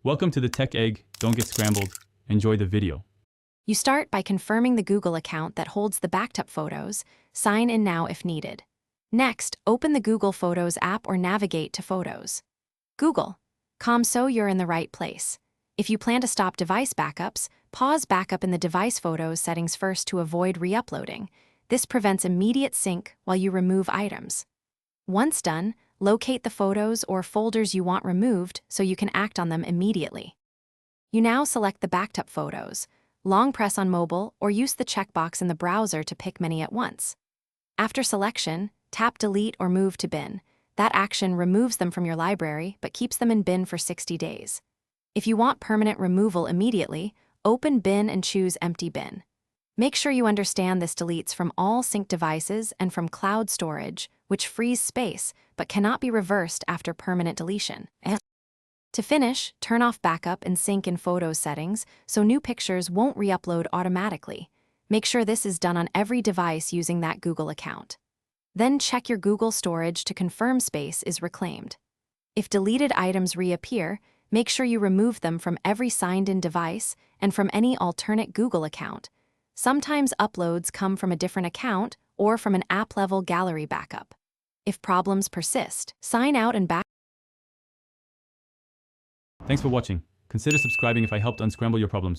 Welcome to the Tech Egg. Don't get scrambled. Enjoy the video. You start by confirming the Google account that holds the backed up photos. Sign in now if needed. Next, open the Google Photos app or navigate to Photos. Google.com so you're in the right place. If you plan to stop device backups, pause backup in the device photos settings first to avoid re-uploading. This prevents immediate sync while you remove items. Once done, locate the photos or folders you want removed so you can act on them immediately. You now select the backed up photos. Long press on mobile or use the checkbox in the browser to pick many at once. After selection, tap Delete or Move to Bin. That action removes them from your library but keeps them in bin for 60 days. If you want permanent removal immediately, open Bin and choose Empty Bin. Make sure you understand this deletes from all synced devices and from cloud storage, which frees space but cannot be reversed after permanent deletion. To finish, turn off backup and sync in Photos settings so new pictures won't re-upload automatically. Make sure this is done on every device using that Google account. Then check your Google storage to confirm space is reclaimed. If deleted items reappear, make sure you remove them from every signed-in device and from any alternate Google account. Sometimes uploads come from a different account or from an app-level gallery backup. If problems persist, sign out and back. Thanks for watching. Consider subscribing if I helped unscramble your problems.